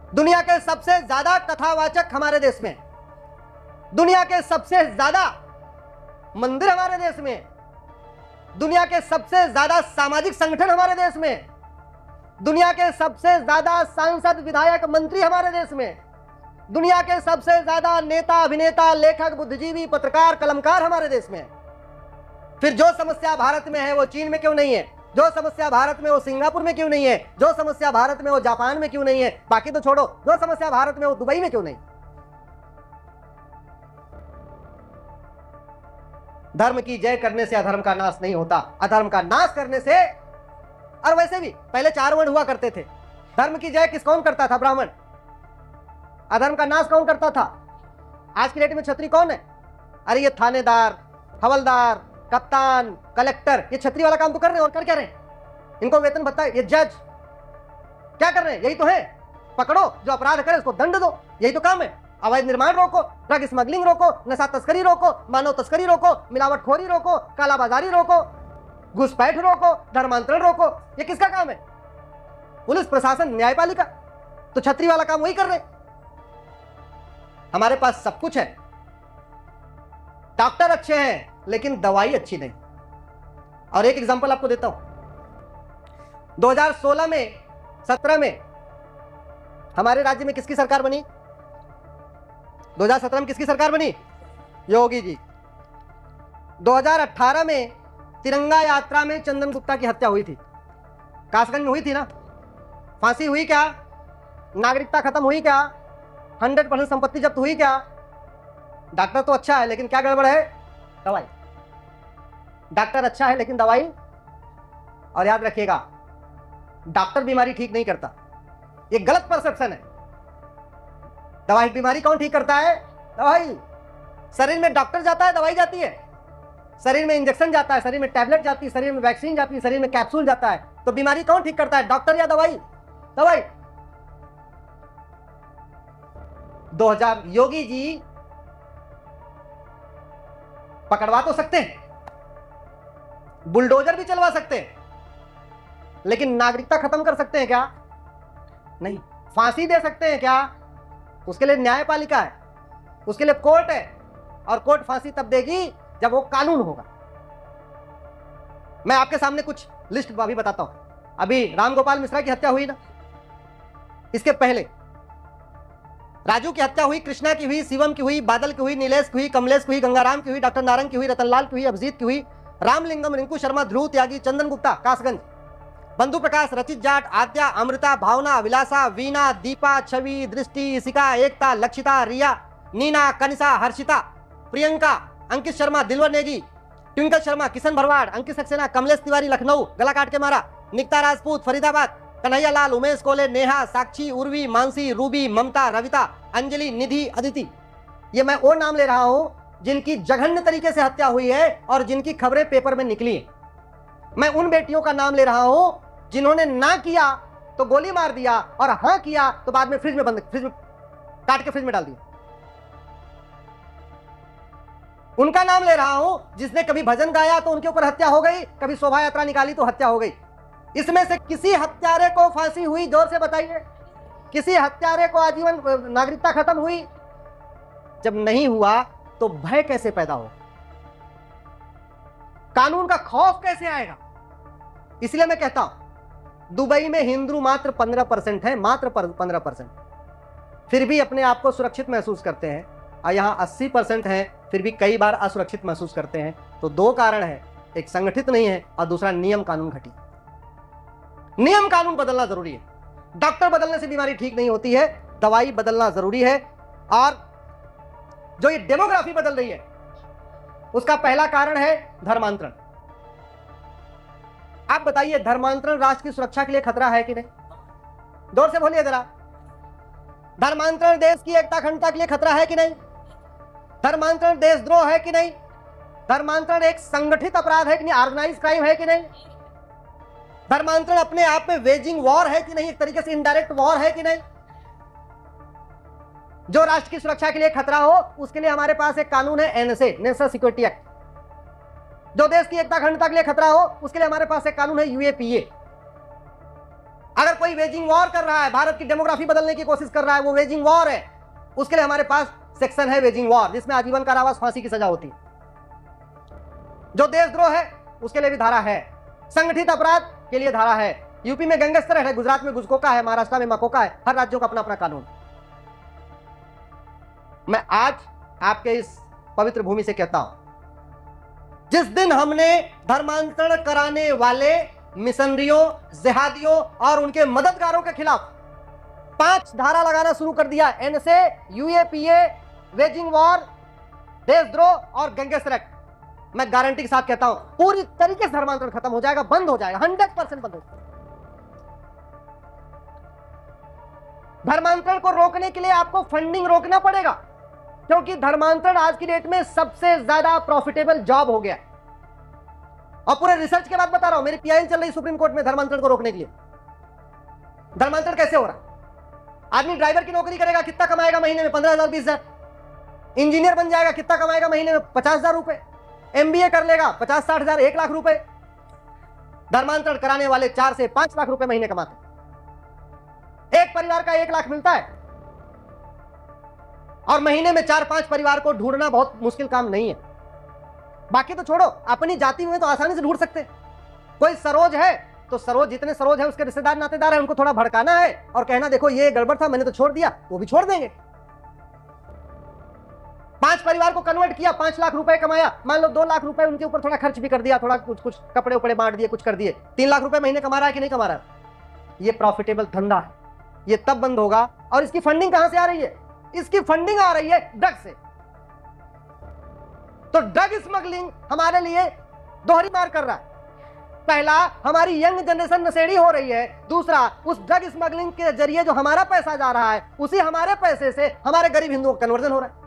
दुनिया के सबसे ज्यादा कथावाचक हमारे देश में, दुनिया के सबसे ज्यादा मंदिर हमारे देश में, दुनिया के सबसे ज्यादा सामाजिक संगठन हमारे देश में, दुनिया के सबसे ज्यादा सांसद विधायक मंत्री हमारे देश में, दुनिया के सबसे ज्यादा नेता अभिनेता लेखक बुद्धिजीवी पत्रकार कलमकार हमारे देश में। फिर जो समस्या भारत में है वो चीन में क्यों नहीं है? जो समस्या भारत में वो सिंगापुर में क्यों नहीं है? जो समस्या भारत में वो जापान में क्यों नहीं है? बाकी तो छोड़ो, जो समस्या भारत में वो दुबई में क्यों नहीं? धर्म की जय करने से अधर्म का नाश नहीं होता, अधर्म का नाश करने से। और वैसे भी पहले 4 वर्ण हुआ करते थे। धर्म की जय कौन करता था? ब्राह्मण। अधर्म का नाश कौन करता था? आज की डेट में छत्री कौन है? अरे ये थानेदार, हवलदार, कप्तान, कलेक्टर, ये छत्री वाला काम तो कर रहे हैं। और कर क्या रहे हैं? इनको वेतन भत्ता, ये जज क्या कर रहे हैं? यही तो है, पकड़ो, जो अपराध करे उसको दंड दो, यही तो काम है। अवैध निर्माण रोको, ड्रग स्मगलिंग रोको, नशा तस्करी रोको, मानव तस्करी रोको, मिलावटखोरी रोको, कालाबाजारी रोको, घुसपैठ रोको, धर्मांतरण रोको। ये किसका काम है? पुलिस प्रशासन, न्यायपालिका। तो छत्री वाला काम वही कर रहे। हमारे पास सब कुछ है, डॉक्टर अच्छे हैं लेकिन दवाई अच्छी नहीं। और एक एग्जांपल आपको देता हूं। 2016 में 17 में हमारे राज्य में किसकी सरकार बनी? 2017 में किसकी सरकार बनी? योगी जी। 2018 में तिरंगा यात्रा में चंदन गुप्ता की हत्या हुई थी, कासगंज में हुई थी ना। फांसी हुई क्या? नागरिकता खत्म हुई क्या? 100% संपत्ति जब्त हुई क्या? डॉक्टर तो अच्छा है लेकिन क्या गड़बड़ है? दवाई। डॉक्टर अच्छा है लेकिन दवाई। और याद रखिएगा, डॉक्टर बीमारी ठीक नहीं करता, ये गलत परसेप्शन है। दवाई बीमारी कौन ठीक करता है? दवाई। शरीर में डॉक्टर जाता है, दवाई जाती है। शरीर में इंजेक्शन जाता है, शरीर में टैबलेट जाती है, शरीर में वैक्सीन जाती है, शरीर में कैप्सूल जाता है। तो बीमारी कौन ठीक करता है? डॉक्टर या दवाई? दवाई। 2000 योगी जी पकड़वा तो सकते हैं, बुलडोजर भी चलवा सकते हैं, लेकिन नागरिकता खत्म कर सकते हैं क्या? नहीं। फांसी दे सकते हैं क्या? उसके लिए न्यायपालिका है, उसके लिए कोर्ट है, और कोर्ट फांसी तब देगी जब वो कानून होगा। मैं आपके सामने कुछ लिस्ट अभी बताता हूं। अभी रामगोपाल मिश्रा की हत्या हुई ना, इसके पहले राजू की हत्या हुई, कृष्णा की हुई, शिवम की हुई, बादल की हुई, नीलेश की हुई, कमलेश की हुई, गंगाराम की हुई, डॉक्टर नारंग की हुई, रतनलाल की हुई, अभिजीत की हुई, रामलिंगम, रिंकू शर्मा, ध्रुव त्यागी, चंदन गुप्ता कासगंज, बंधु प्रकाश, रचित जाट, आद्या, अमृता, भावना, अभिलाषा, वीणा, दीपा, छवि, दृष्टि, इशिका, एकता, लक्षिता, रिया, नीना, कनिषा, हर्षिता, प्रियंका, अंकित शर्मा, दिलवर नेगी, ट्विंकल शर्मा, किशन भरवाड़, अंकित सक्सेना, कमलेश तिवारी लखनऊ गला काट के मारा, निकिता राजपूत फरीदाबाद, कन्हैया लाल, उमेश कोले, नेहा, साक्षी, उर्वी, मानसी, रूबी, ममता, रविता, अंजलि, निधि, अदिति। ये मैं वो नाम ले रहा हूं जिनकी जघन्य तरीके से हत्या हुई है और जिनकी खबरें पेपर में निकली है। मैं उन बेटियों का नाम ले रहा हूं जिन्होंने ना किया तो गोली मार दिया, और हां किया तो बाद में फ्रिज में काट के फ्रिज में डाल दिया। उनका नाम ले रहा हूं जिसने कभी भजन गाया तो उनके ऊपर हत्या हो गई, कभी शोभा यात्रा निकाली तो हत्या हो गई। इसमें से किसी हत्यारे को फांसी हुई? जोर से बताइए। किसी हत्यारे को आजीवन नागरिकता खत्म हुई? जब नहीं हुआ तो भय कैसे पैदा हो, कानून का खौफ कैसे आएगा? इसलिए मैं कहता हूं दुबई में हिंदू मात्र 15% है, मात्र 15%, फिर भी अपने आप को सुरक्षित महसूस करते हैं, और यहां 80% है फिर भी कई बार असुरक्षित महसूस करते हैं। तो 2 कारण है, एक संगठित नहीं है और दूसरा नियम कानून घटिया। नियम कानून बदलना जरूरी है। डॉक्टर बदलने से बीमारी ठीक नहीं होती है, दवाई बदलना जरूरी है। और जो ये डेमोग्राफी बदल रही है उसका पहला कारण है धर्मांतरण। आप बताइए, धर्मांतरण राष्ट्र की सुरक्षा के लिए खतरा है कि नहीं? जोर से बोलिए जरा। धर्मांतरण देश की एकता अखंडता के लिए खतरा है कि नहीं? धर्मांतरण देशद्रोह है कि नहीं? धर्मांतरण एक संगठित अपराध है कि नहीं? ऑर्गेनाइज्ड क्राइम है कि नहीं? धर्मांतरण अपने आप में वेजिंग वॉर है कि नहीं? एक तरीके से इनडायरेक्ट वॉर है कि नहीं? जो राष्ट्र की सुरक्षा के लिए खतरा हो उसके लिए हमारे पास एक कानून है, एनएसए, नेशनल सिक्योरिटी एक्ट। जो देश की एकता अखंडता के लिए खतरा हो उसके लिए हमारे पास एक कानून है, यूएपीए। अगर कोई वेजिंग वॉर कर रहा है, भारत की डेमोग्राफी बदलने की कोशिश कर रहा है, वो वेजिंग वॉर है, उसके लिए हमारे पास सेक्शन है वेजिंग वॉर, जिसमें आजीवन कारावास, फांसी की सजा होती है। जो देशद्रोह है उसके लिए भी धारा है, संगठित अपराध के लिए धारा है। यूपी में गैंगस्टर है, गुजरात में गुजकोका है, महाराष्ट्र में मकोका है, हर राज्यों का अपना अपना कानून। मैं आज आपके इस पवित्र भूमि से कहता हूं, जिस दिन हमने धर्मांतरण कराने वाले मिशनरियों, जिहादियों और उनके मददगारों के खिलाफ 5 धारा लगाना शुरू कर दिया, एनएसए, यूएपीए, वेजिंग वॉर, देशद्रोह और गैंगस्टर एक्ट, मैं गारंटी के साथ कहता हूं पूरी तरीके से धर्मांतरण खत्म हो जाएगा, बंद हो जाएगा, 100% बंद हो जाएगा। धर्मांतरण को रोकने के लिए आपको फंडिंग रोकना पड़ेगा, क्योंकि धर्मांतरण आज की डेट में सबसे ज्यादा प्रॉफिटेबल जॉब हो गया। और पूरे रिसर्च के बाद बता रहा हूं, मेरी पीआईएल चल रही सुप्रीम कोर्ट में धर्मांतरण को रोकने के लिए। धर्मांतरण कैसे हो रहा? आदमी ड्राइवर की नौकरी करेगा, कितना कमाएगा महीने में? 15,000 20,000। इंजीनियर बन जाएगा, कितना कमाएगा महीने में? 50,000 रुपए। एमबीए कर लेगा, 50-60,000, 1 लाख रुपए। धर्मांतरण कराने वाले 4 से 5 लाख रुपए महीने कमाते। एक परिवार का 1 लाख मिलता है, और महीने में 4-5 परिवार को ढूंढना बहुत मुश्किल काम नहीं है। बाकी तो छोड़ो, अपनी जाति में तो आसानी से ढूंढ सकते। कोई सरोज है तो सरोज, जितने सरोज है उसके रिश्तेदार नातेदार है, उनको थोड़ा भड़काना है और कहना देखो ये गड़बड़ था, मैंने तो छोड़ दिया, वो भी छोड़ देंगे। 5 परिवार को कन्वर्ट किया, 5 लाख रुपए कमाया, मान लो 2 लाख रुपए उनके ऊपर थोड़ा खर्च भी कर दिया, थोड़ा कुछ कपड़े उपड़े बांट दिए, कुछ कर दिए, 3 लाख रुपए महीने कमा रहा है कि नहीं कमा रहा है? ये प्रॉफिटेबल धंधा है, ये तब बंद होगा। और इसकी फंडिंग कहां से आ रही है? इसकी फंडिंग आ रही है ड्रग से। तो ड्रग स्मगलिंग हमारे लिए दोहरी मार कर रहा है। पहला, हमारी यंग जनरेशन नशेड़ी हो रही है। दूसरा, उस ड्रग स्मगलिंग के जरिए जो हमारा पैसा जा रहा है, उसी हमारे पैसे से हमारे गरीब हिंदुओं का कन्वर्जन हो रहा है।